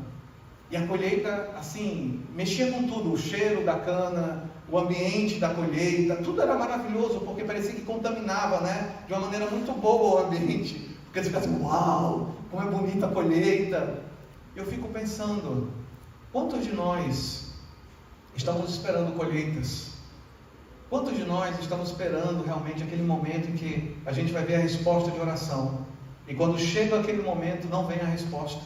E a colheita, assim, mexia com tudo, o cheiro da cana, o ambiente da colheita, tudo era maravilhoso, porque parecia que contaminava, né? De uma maneira muito boa o ambiente, porque você fica assim: uau, como é bonita a colheita. Eu fico pensando, quantos de nós estamos esperando colheitas? Quantos de nós estamos esperando realmente aquele momento em que a gente vai ver a resposta de oração? E quando chega aquele momento, não vem a resposta.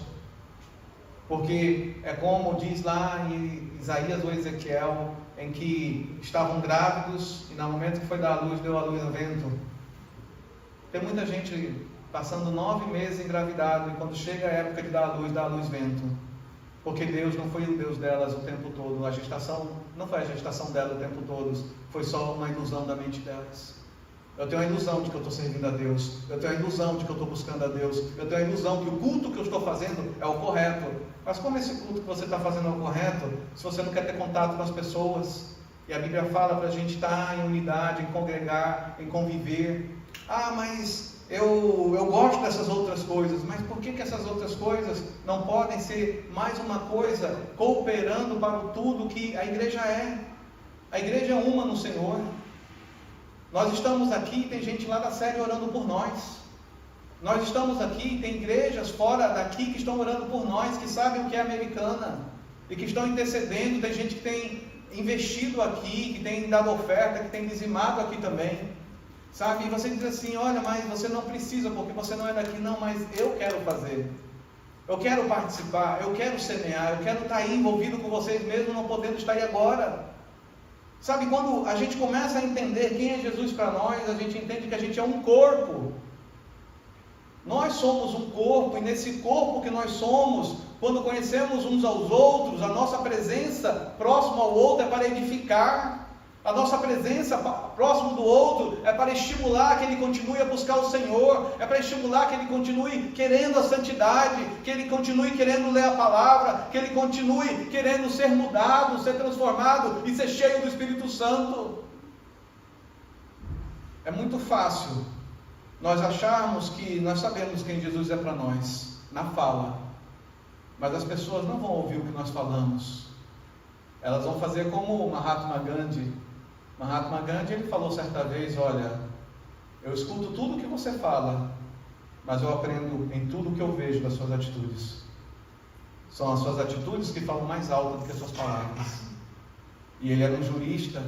Porque é como diz lá em Isaías ou Ezequiel, em que estavam grávidos e no momento que foi dar a luz, deu a luz ao vento. Tem muita gente passando 9 meses engravidado e quando chega a época de dar a luz vento. Porque Deus não foi o Deus delas o tempo todo. A gestação não foi a gestação dela o tempo todo. Foi só uma ilusão da mente delas. Eu tenho a ilusão de que eu estou servindo a Deus. Eu tenho a ilusão de que eu estou buscando a Deus. Eu tenho a ilusão que o culto que eu estou fazendo é o correto. Mas como esse culto que você está fazendo é o correto, se você não quer ter contato com as pessoas? E a Bíblia fala para a gente estar em unidade, em congregar, em conviver. Ah, mas eu gosto dessas outras coisas. Mas por que essas outras coisas não podem ser mais uma coisa cooperando para o tudo que a igreja é? A igreja é uma no Senhor. Nós estamos aqui, tem gente lá da sede orando por nós. Nós estamos aqui, tem igrejas fora daqui que estão orando por nós, que sabem o que é Americana e que estão intercedendo. Tem gente que tem investido aqui, que tem dado oferta, que tem dizimado aqui também, sabe? E você diz assim: olha, mas você não precisa porque você não é daqui. Não, mas eu quero fazer, eu quero participar, eu quero semear, eu quero estar aí envolvido com vocês mesmo não podendo estar aí agora. Sabe, quando a gente começa a entender quem é Jesus para nós, a gente entende que a gente é um corpo. Nós somos um corpo, e nesse corpo que nós somos, quando conhecemos uns aos outros, a nossa presença próximo ao outro é para edificar. A nossa presença próximo do outro é para estimular que ele continue a buscar o Senhor, é para estimular que ele continue querendo a santidade, que ele continue querendo ler a palavra, que ele continue querendo ser mudado, ser transformado e ser cheio do Espírito Santo. É muito fácil nós acharmos que nós sabemos quem Jesus é para nós, na fala, mas as pessoas não vão ouvir o que nós falamos. Elas vão fazer como Mahatma Gandhi. Mahatma Gandhi, ele falou certa vez: olha, eu escuto tudo que você fala, mas eu aprendo em tudo que eu vejo das suas atitudes. São as suas atitudes que falam mais alto do que as suas palavras. E ele era um jurista,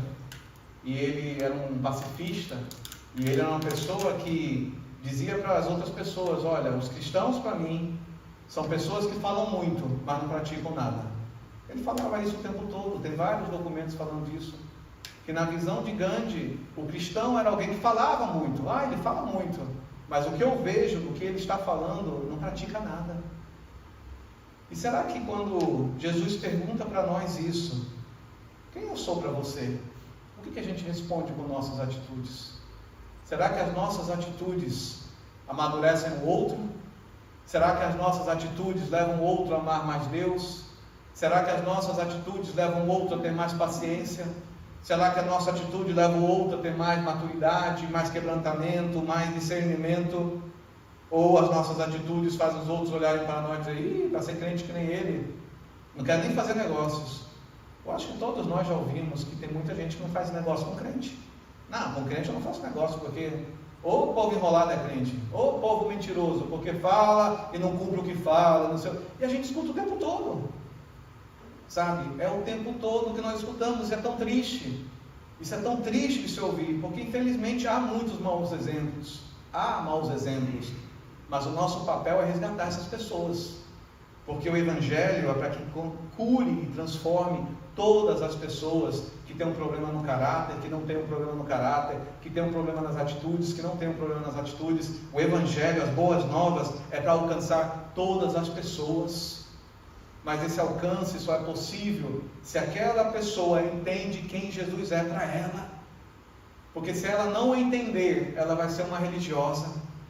e ele era um pacifista, e ele era uma pessoa que dizia para as outras pessoas: olha, os cristãos para mim são pessoas que falam muito, mas não praticam nada. Ele falava isso o tempo todo, tem vários documentos falando disso. Que na visão de Gandhi, o cristão era alguém que falava muito. Ele fala muito, mas o que eu vejo do que ele está falando, não pratica nada. E será que quando Jesus pergunta para nós isso, quem eu sou para você? O que a gente responde com nossas atitudes? Será que as nossas atitudes amadurecem o outro? Será que as nossas atitudes levam o outro a amar mais Deus? Será que as nossas atitudes levam o outro a ter mais paciência? Será que a nossa atitude leva o outro a ter mais maturidade, mais quebrantamento, mais discernimento? Ou as nossas atitudes fazem os outros olharem para nós e dizer: para ser crente que nem ele, não quer nem fazer negócios? Eu acho que todos nós já ouvimos que tem muita gente que não faz negócio com crente. Não, com crente eu não faço negócio, porque ou o povo enrolado é crente, ou o povo mentiroso, porque fala e não cumpre o que fala, não sei. E a gente escuta o tempo todo. Sabe, é o tempo todo que nós escutamos. Isso é tão triste. Isso é tão triste de se ouvir, porque infelizmente há muitos maus exemplos. Há maus exemplos. Mas o nosso papel é resgatar essas pessoas. Porque o Evangelho é para que cure e transforme todas as pessoas que têm um problema no caráter, que não têm um problema no caráter, que têm um problema nas atitudes, que não têm um problema nas atitudes. O Evangelho, as boas novas, é para alcançar todas as pessoas. Mas esse alcance só é possível se aquela pessoa entende quem Jesus é para ela. Porque se ela não entender, ela vai ser uma religiosa.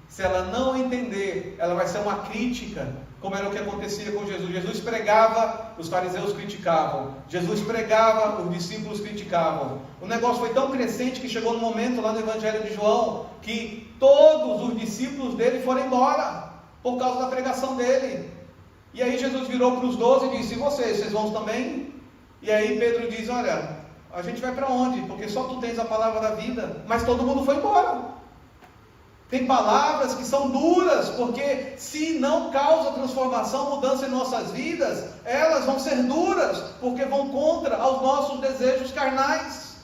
Se ela não entender, ela vai ser uma crítica, como era o que acontecia com Jesus. Jesus pregava, os fariseus criticavam. Jesus pregava, os discípulos criticavam. O negócio foi tão crescente que chegou no momento lá no Evangelho de João, que todos os discípulos dele foram embora, por causa da pregação dele. E aí Jesus virou para os 12 e disse: e vocês vão também? E aí Pedro diz: olha, a gente vai para onde? Porque só tu tens a palavra da vida. Mas todo mundo foi embora. Tem palavras que são duras, porque se não causa transformação, mudança em nossas vidas, elas vão ser duras, porque vão contra aos nossos desejos carnais.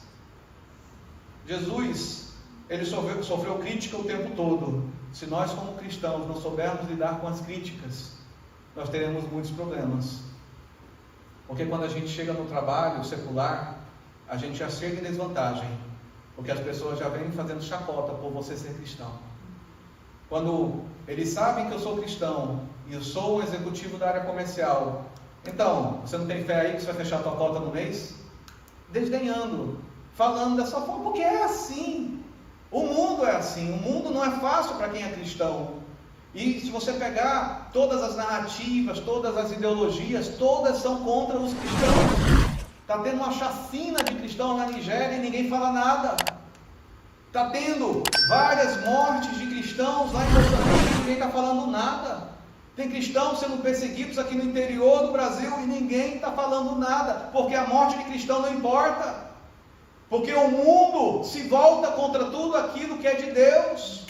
Jesus, ele sofreu crítica o tempo todo. Se nós como cristãos não soubermos lidar com as críticas, nós teremos muitos problemas. Porque quando a gente chega no trabalho secular, a gente já chega em desvantagem, porque as pessoas já vêm fazendo chacota por você ser cristão. Quando eles sabem que eu sou cristão e eu sou o executivo da área comercial, então, você não tem fé aí que você vai fechar a tua cota no mês? Desdenhando, falando dessa forma, porque é assim. O mundo é assim, o mundo não é fácil para quem é cristão. E se você pegar todas as narrativas, todas as ideologias, todas são contra os cristãos. Está tendo uma chacina de cristãos na Nigéria e ninguém fala nada. Está tendo várias mortes de cristãos lá em Moçambique e ninguém está falando nada. Tem cristãos sendo perseguidos aqui no interior do Brasil e ninguém está falando nada, porque a morte de cristão não importa. Porque o mundo se volta contra tudo aquilo que é de Deus.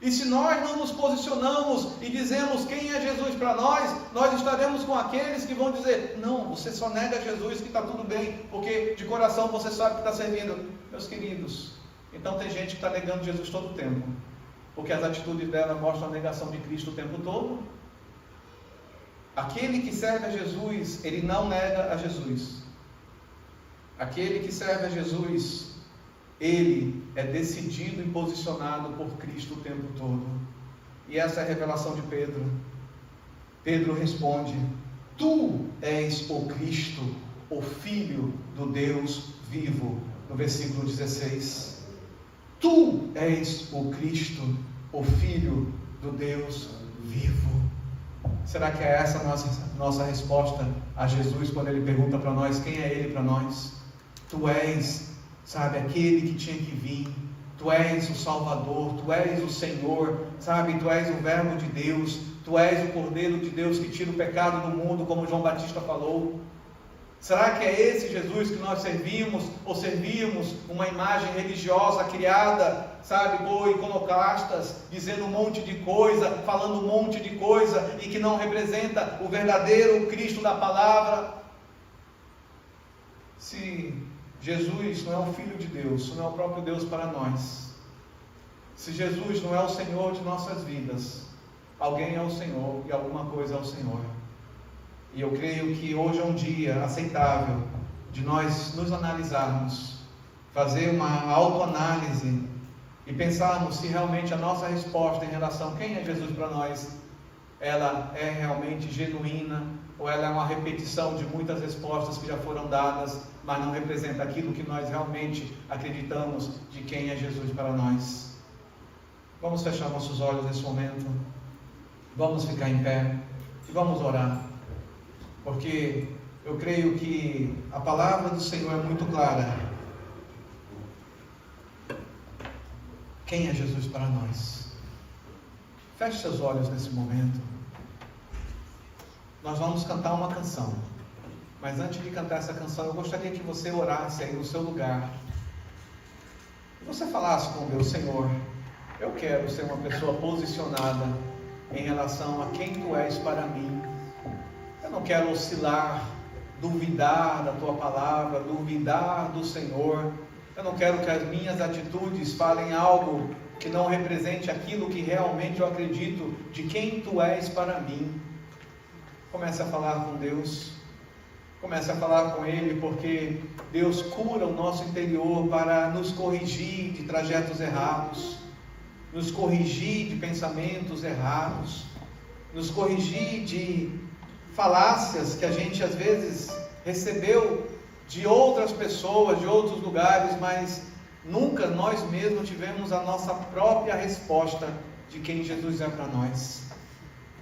E se nós não nos posicionamos e dizemos quem é Jesus para nós estaremos com aqueles que vão dizer, não, você só nega Jesus que está tudo bem, porque de coração você sabe que está servindo. Meus queridos, então tem gente que está negando Jesus todo o tempo, porque as atitudes dela mostram a negação de Cristo o tempo todo. Aquele que serve a Jesus, ele não nega a Jesus. Aquele que serve a Jesus, ele é decidido e posicionado por Cristo o tempo todo. E essa é a revelação de Pedro. Pedro responde, tu és o Cristo, o Filho do Deus vivo. No versículo 16. Tu és o Cristo, o Filho do Deus vivo. Será que é essa a nossa resposta a Jesus quando Ele pergunta para nós, quem é Ele para nós? Tu és, sabe, aquele que tinha que vir, Tu és o Salvador, Tu és o Senhor, sabe, Tu és o Verbo de Deus, Tu és o Cordeiro de Deus que tira o pecado do mundo, como João Batista falou. Será que é esse Jesus que nós servimos, ou servíamos uma imagem religiosa criada, sabe, por iconoclastas, dizendo um monte de coisa, falando um monte de coisa, e que não representa o verdadeiro Cristo da palavra? Se Jesus não é o Filho de Deus, não é o próprio Deus para nós, se Jesus não é o Senhor de nossas vidas, alguém é o Senhor e alguma coisa é o Senhor. E eu creio que hoje é um dia aceitável de nós nos analisarmos, fazer uma autoanálise e pensarmos se realmente a nossa resposta em relação a quem é Jesus para nós, ela é realmente genuína, ou ela é uma repetição de muitas respostas que já foram dadas, mas não representa aquilo que nós realmente acreditamos de quem é Jesus para nós. Vamos fechar nossos olhos nesse momento, vamos ficar em pé e vamos orar. Porque eu creio que a palavra do Senhor é muito clara. Quem é Jesus para nós? Feche seus olhos nesse momento. Nós vamos cantar uma canção. Mas antes de cantar essa canção, eu gostaria que você orasse aí no seu lugar. E você falasse com Deus, Senhor, eu quero ser uma pessoa posicionada em relação a quem Tu és para mim. Eu não quero oscilar, duvidar da Tua palavra, duvidar do Senhor. Eu não quero que as minhas atitudes falem algo que não represente aquilo que realmente eu acredito de quem Tu és para mim. Comece a falar com Deus. Comece a falar com Ele, porque Deus cura o nosso interior para nos corrigir de trajetos errados, nos corrigir de pensamentos errados, nos corrigir de falácias que a gente às vezes recebeu de outras pessoas, de outros lugares, mas nunca nós mesmos tivemos a nossa própria resposta de quem Jesus é para nós.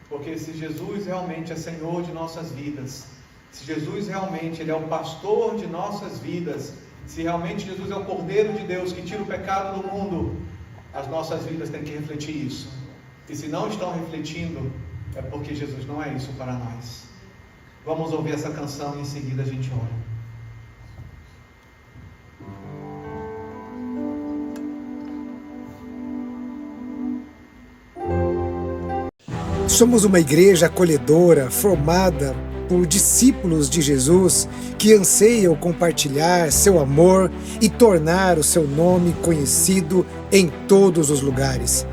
Porque se Jesus realmente é Senhor de nossas vidas, se Jesus realmente Ele é o pastor de nossas vidas, se realmente Jesus é o Cordeiro de Deus que tira o pecado do mundo, as nossas vidas têm que refletir isso. E se não estão refletindo, é porque Jesus não é isso para nós. Vamos ouvir essa canção e em seguida a gente ora. Somos uma igreja acolhedora, formada por discípulos de Jesus que anseiam compartilhar seu amor e tornar o seu nome conhecido em todos os lugares.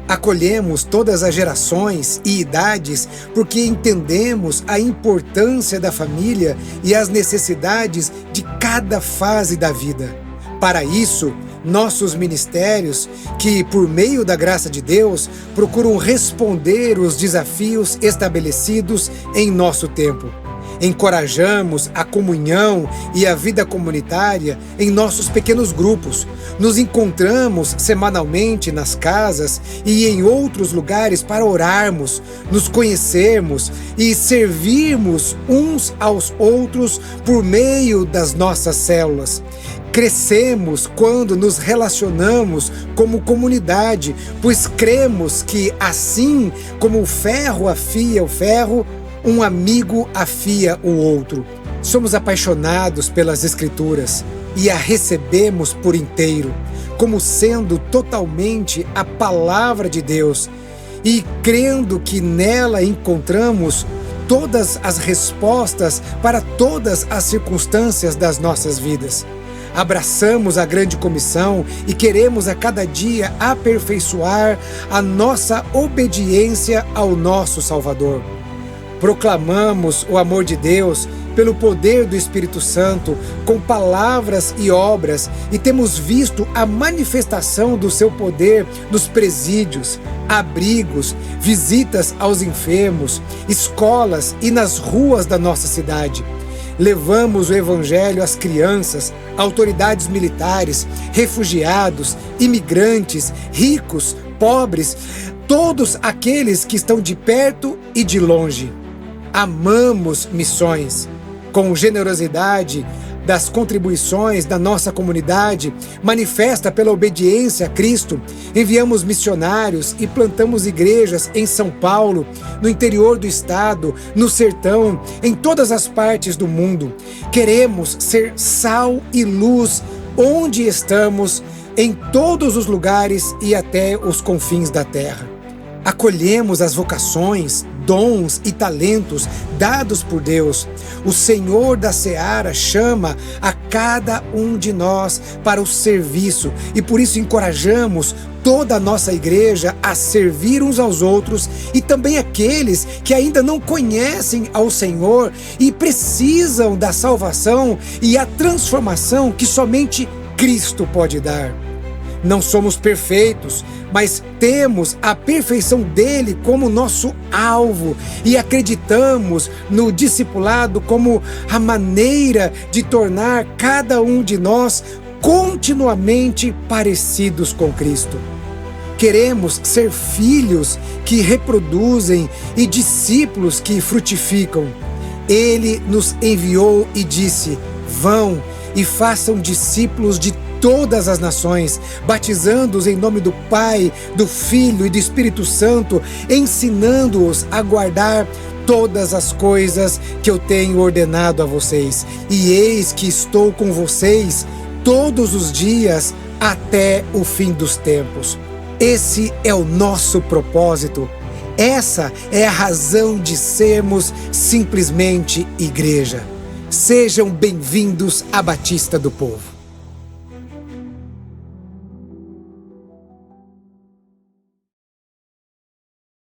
Acolhemos todas as gerações e idades porque entendemos a importância da família e as necessidades de cada fase da vida. Para isso, nossos ministérios, que por meio da graça de Deus, procuram responder os desafios estabelecidos em nosso tempo. Encorajamos a comunhão e a vida comunitária em nossos pequenos grupos. Nos encontramos semanalmente nas casas e em outros lugares para orarmos, nos conhecermos e servirmos uns aos outros por meio das nossas células. Crescemos quando nos relacionamos como comunidade, pois cremos que assim como o ferro afia o ferro, um amigo afia o outro. Somos apaixonados pelas Escrituras e a recebemos por inteiro, como sendo totalmente a palavra de Deus, e crendo que nela encontramos todas as respostas para todas as circunstâncias das nossas vidas. Abraçamos a grande comissão e queremos a cada dia aperfeiçoar a nossa obediência ao nosso Salvador. Proclamamos o amor de Deus pelo poder do Espírito Santo com palavras e obras e temos visto a manifestação do seu poder nos presídios, abrigos, visitas aos enfermos, escolas e nas ruas da nossa cidade. Levamos o Evangelho às crianças, autoridades militares, refugiados, imigrantes, ricos, pobres, todos aqueles que estão de perto e de longe. Amamos missões. Com generosidade das contribuições da nossa comunidade, manifesta pela obediência a Cristo, enviamos missionários e plantamos igrejas em São Paulo, no interior do estado, no sertão, em todas as partes do mundo. Queremos ser sal e luz onde estamos, em todos os lugares e até os confins da terra. Acolhemos as vocações, dons e talentos dados por Deus. O Senhor da Seara chama a cada um de nós para o serviço e por isso encorajamos toda a nossa igreja a servir uns aos outros e também aqueles que ainda não conhecem ao Senhor e precisam da salvação e a transformação que somente Cristo pode dar. Não somos perfeitos, mas temos a perfeição dele como nosso alvo e acreditamos no discipulado como a maneira de tornar cada um de nós continuamente parecidos com Cristo. Queremos ser filhos que reproduzem e discípulos que frutificam. Ele nos enviou e disse: vão e façam discípulos de todas as nações, batizando-os em nome do Pai, do Filho e do Espírito Santo, ensinando-os a guardar todas as coisas que eu tenho ordenado a vocês. E eis que estou com vocês todos os dias até o fim dos tempos. Esse é o nosso propósito. Essa é a razão de sermos simplesmente igreja. Sejam bem-vindos à Batista do Povo.